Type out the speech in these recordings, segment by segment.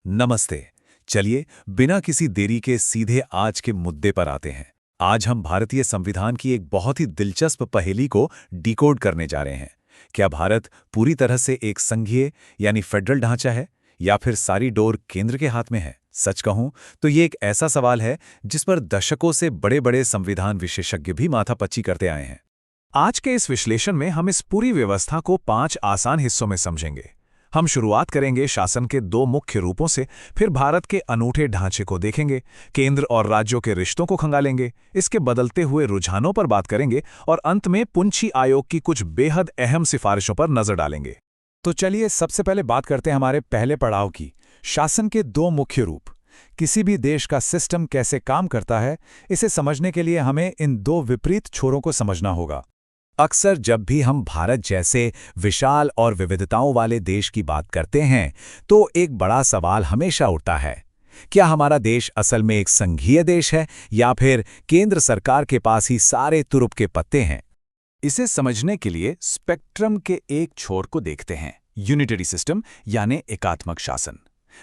नमस्ते। चलिए बिना किसी देरी के सीधे आज के मुद्दे पर आते हैं। आज हम भारतीय संविधान की एक बहुत ही दिलचस्प पहेली को डिकोड करने जा रहे हैं। क्या भारत पूरी तरह से एक संघीय यानी फेडरल ढांचा है या फिर सारी डोर केंद्र के हाथ में है? सच कहूं तो ये एक ऐसा सवाल है जिस पर दशकों से बड़े-बड़े संविधान विशेषज्ञ भी माथापच्ची करते आए हैं। आज के इस विश्लेषण में हम इस पूरी व्यवस्था को 5 आसान हिस्सों में समझेंगे। हम शुरुआत करेंगे शासन के 2 मुख्य रूपों से, फिर भारत के अनूठे ढांचे को देखेंगे, केंद्र और राज्यों के रिश्तों को खंगालेंगे, इसके बदलते हुए रुझानों पर बात करेंगे और अंत में पुंछी आयोग की कुछ बेहद अहम सिफारिशों पर नजर डालेंगे। तो चलिए सबसे पहले बात करते हैं हमारे पहले पड़ाव की, शासन के 2 मुख्य रूप। किसी भी देश का सिस्टम कैसे काम करता है, इसे समझने के लिए हमें इन 2 विपरीत छोरों को समझना होगा। अक्सर जब भी हम भारत जैसे विशाल और विविधताओं वाले देश की बात करते हैं, तो एक बड़ा सवाल हमेशा उठता है, क्या हमारा देश असल में एक संघीय देश है या फिर केंद्र सरकार के पास ही सारे तुरुप के पत्ते हैं? इसे समझने के लिए स्पेक्ट्रम के एक छोर को देखते हैं, यूनिटरी सिस्टम यानी एकात्मक शासन।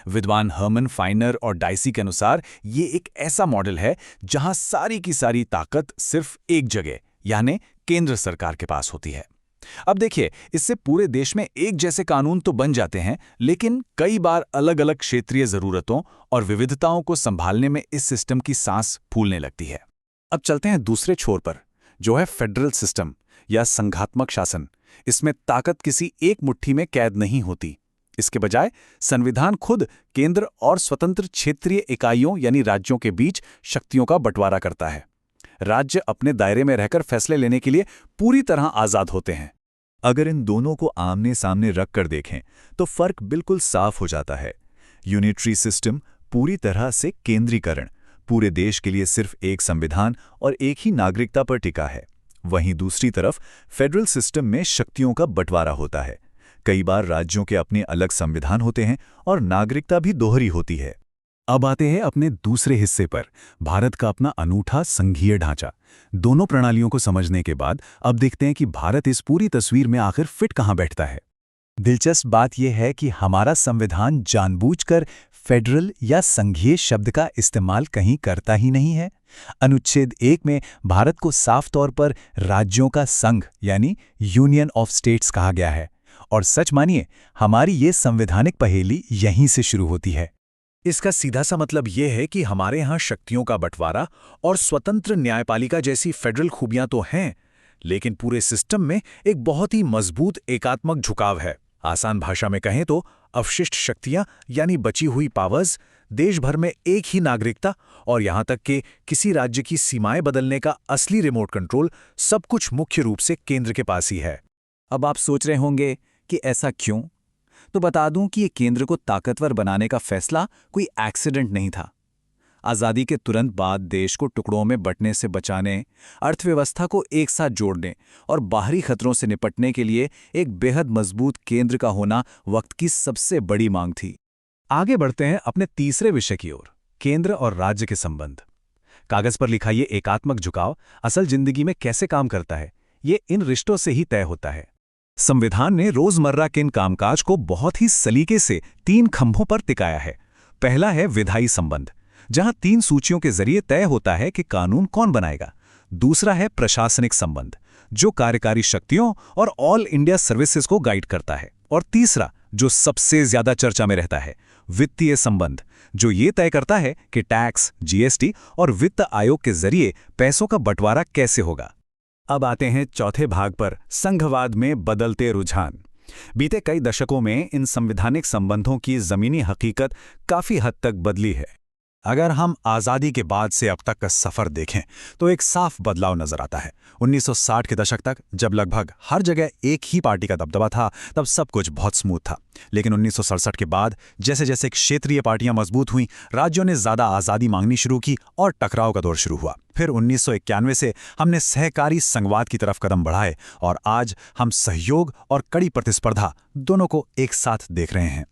विद्वान हर्मन फाइनर और डाइसी के अनुसार ये एक ऐसा मॉडल है जहां सारी की सारी ताकत सिर्फ एक जगह यानी केंद्र सरकार के पास होती है। अब देखिए, इससे पूरे देश में एक जैसे कानून तो बन जाते हैं, लेकिन कई बार अलग अलग क्षेत्रीय जरूरतों और विविधताओं को संभालने में इस सिस्टम की सांस फूलने लगती है। अब चलते हैं दूसरे छोर पर, जो है फेडरल सिस्टम या संघात्मक शासन। इसमें ताकत किसी एक मुट्ठी में कैद नहीं होती। इसके बजाय संविधान खुद केंद्र और स्वतंत्र क्षेत्रीय इकाइयों यानी राज्यों के बीच शक्तियों का बंटवारा करता है। राज्य अपने दायरे में रहकर फैसले लेने के लिए पूरी तरह आजाद होते हैं। अगर इन दोनों को आमने सामने रख कर देखें तो फर्क बिल्कुल साफ हो जाता है। यूनिटरी सिस्टम पूरी तरह से केंद्रीकरण, पूरे देश के लिए सिर्फ एक संविधान और एक ही नागरिकता पर टिका है। वहीं दूसरी तरफ फेडरल सिस्टम में शक्तियों का बंटवारा होता है। कई बार राज्यों के अपने अलग संविधान होते हैं और नागरिकता भी दोहरी होती है। अब आते हैं अपने दूसरे हिस्से पर, भारत का अपना अनूठा संघीय ढांचा। दोनों प्रणालियों को समझने के बाद अब देखते हैं कि भारत इस पूरी तस्वीर में आखिर फिट कहां बैठता है। दिलचस्प बात यह है कि हमारा संविधान जानबूझकर फेडरल या संघीय शब्द का इस्तेमाल कहीं करता ही नहीं है। अनुच्छेद 1 में भारत को साफ तौर पर राज्यों का संघ यानी यूनियन ऑफ स्टेट्स कहा गया है। और सच मानिए, हमारी ये संवैधानिक पहेली यहीं से शुरू होती है। इसका सीधा सा मतलब यह है कि हमारे यहाँ शक्तियों का बंटवारा और स्वतंत्र न्यायपालिका जैसी फेडरल खूबियां तो हैं, लेकिन पूरे सिस्टम में एक बहुत ही मजबूत एकात्मक झुकाव है। आसान भाषा में कहें तो अवशिष्ट शक्तियां यानी बची हुई पावर्स, देश भर में एक ही नागरिकता और यहां तक कि किसी राज्य की सीमाएं बदलने का असली रिमोट कंट्रोल, सब कुछ मुख्य रूप से केंद्र के पास ही है। अब आप सोच रहे होंगे कि ऐसा क्यों? तो बता दूं कि ये केंद्र को ताकतवर बनाने का फैसला कोई एक्सीडेंट नहीं था। आज़ादी के तुरंत बाद देश को टुकड़ों में बंटने से बचाने, अर्थव्यवस्था को एक साथ जोड़ने और बाहरी खतरों से निपटने के लिए एक बेहद मजबूत केंद्र का होना वक्त की सबसे बड़ी मांग थी। आगे बढ़ते हैं अपने तीसरे विषय की ओर, केंद्र और राज्य के संबंध। कागज पर लिखा ये एकात्मक झुकाव असल जिंदगी में कैसे काम करता है, ये इन रिश्तों से ही तय होता है। संविधान ने रोजमर्रा के इन कामकाज को बहुत ही सलीके से 3 खंभों पर टिकाया है। पहला है विधायी संबंध, जहां 3 सूचियों के जरिए तय होता है कि कानून कौन बनाएगा। दूसरा है प्रशासनिक संबंध, जो कार्यकारी शक्तियों और ऑल इंडिया सर्विसेज को गाइड करता है। और तीसरा, जो सबसे ज्यादा चर्चा में रहता है, वित्तीय संबंध, जो ये तय करता है कि टैक्स, जीएसटी और वित्त आयोग के जरिए पैसों का बंटवारा कैसे होगा। अब आते हैं चौथे भाग पर, संघवाद में बदलते रुझान। बीते कई दशकों में इन संवैधानिक संबंधों की जमीनी हकीकत काफी हद तक बदली है। अगर हम आज़ादी के बाद से अब तक का सफ़र देखें तो एक साफ बदलाव नजर आता है। 1960 के दशक तक जब लगभग हर जगह एक ही पार्टी का दबदबा था, तब सब कुछ बहुत स्मूथ था। लेकिन 1967 के बाद जैसे जैसे क्षेत्रीय पार्टियां मजबूत हुईं, राज्यों ने ज़्यादा आज़ादी मांगनी शुरू की और टकराव का दौर शुरू हुआ। फिर 1991 से हमने सहकारी संघवाद की तरफ कदम बढ़ाए और आज हम सहयोग और कड़ी प्रतिस्पर्धा दोनों को एक साथ देख रहे हैं।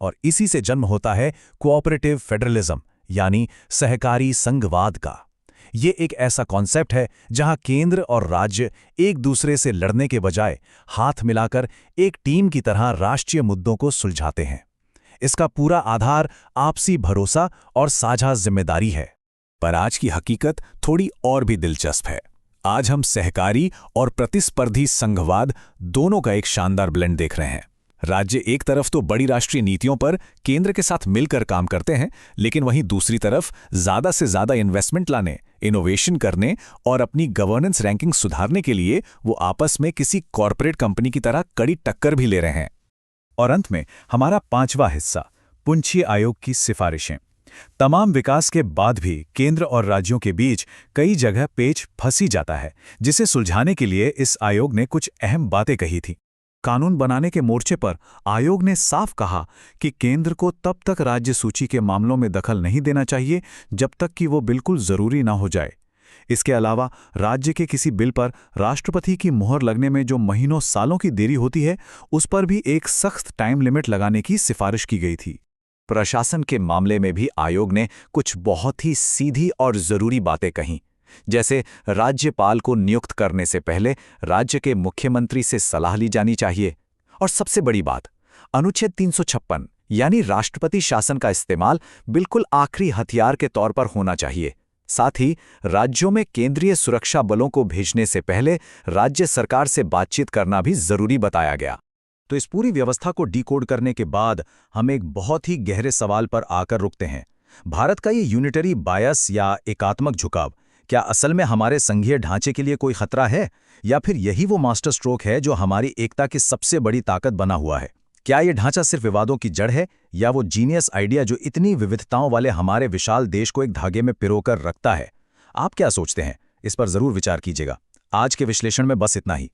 और इसी से जन्म होता है कोऑपरेटिव फेडरलिज्म यानी सहकारी संघवाद का। ये एक ऐसा कॉन्सेप्ट है जहां केंद्र और राज्य एक दूसरे से लड़ने के बजाय हाथ मिलाकर एक टीम की तरह राष्ट्रीय मुद्दों को सुलझाते हैं। इसका पूरा आधार आपसी भरोसा और साझा जिम्मेदारी है। पर आज की हकीकत थोड़ी और भी दिलचस्प है। आज हम सहकारी और प्रतिस्पर्धी संघवाद दोनों का एक शानदार ब्लेंड देख रहे हैं। राज्य एक तरफ तो बड़ी राष्ट्रीय नीतियों पर केंद्र के साथ मिलकर काम करते हैं, लेकिन वहीं दूसरी तरफ ज्यादा से ज्यादा इन्वेस्टमेंट लाने, इनोवेशन करने और अपनी गवर्नेंस रैंकिंग सुधारने के लिए वो आपस में किसी कॉरपोरेट कंपनी की तरह कड़ी टक्कर भी ले रहे हैं। और अंत में हमारा 5वां हिस्सा, पुंछी आयोग की सिफारिशें। तमाम विकास के बाद भी केंद्र और राज्यों के बीच कई जगह पेच फंसी जाता है, जिसे सुलझाने के लिए इस आयोग ने कुछ अहम बातें कही थी। कानून बनाने के मोर्चे पर आयोग ने साफ कहा कि केंद्र को तब तक राज्य सूची के मामलों में दखल नहीं देना चाहिए जब तक कि वो बिल्कुल जरूरी ना हो जाए। इसके अलावा राज्य के किसी बिल पर राष्ट्रपति की मुहर लगने में जो महीनों सालों की देरी होती है, उस पर भी एक सख्त टाइम लिमिट लगाने की सिफारिश की गई थी। प्रशासन के मामले में भी आयोग ने कुछ बहुत ही सीधी और जरूरी बातें कहीं, जैसे राज्यपाल को नियुक्त करने से पहले राज्य के मुख्यमंत्री से सलाह ली जानी चाहिए। और सबसे बड़ी बात, अनुच्छेद 356 यानी राष्ट्रपति शासन का इस्तेमाल बिल्कुल आखिरी हथियार के तौर पर होना चाहिए। साथ ही राज्यों में केंद्रीय सुरक्षा बलों को भेजने से पहले राज्य सरकार से बातचीत करना भी जरूरी बताया गया। तो इस पूरी व्यवस्था को डिकोड करने के बाद हम एक बहुत ही गहरे सवाल पर आकर रुकते हैं। भारत का ये यूनिटरी बायस या एकात्मक झुकाव क्या असल में हमारे संघीय ढांचे के लिए कोई खतरा है, या फिर यही वो मास्टर स्ट्रोक है जो हमारी एकता की सबसे बड़ी ताकत बना हुआ है? क्या ये ढांचा सिर्फ विवादों की जड़ है, या वो जीनियस आइडिया जो इतनी विविधताओं वाले हमारे विशाल देश को एक धागे में पिरोकर रखता है? आप क्या सोचते हैं? इस पर जरूर विचार कीजिएगा। आज के विश्लेषण में बस इतना ही।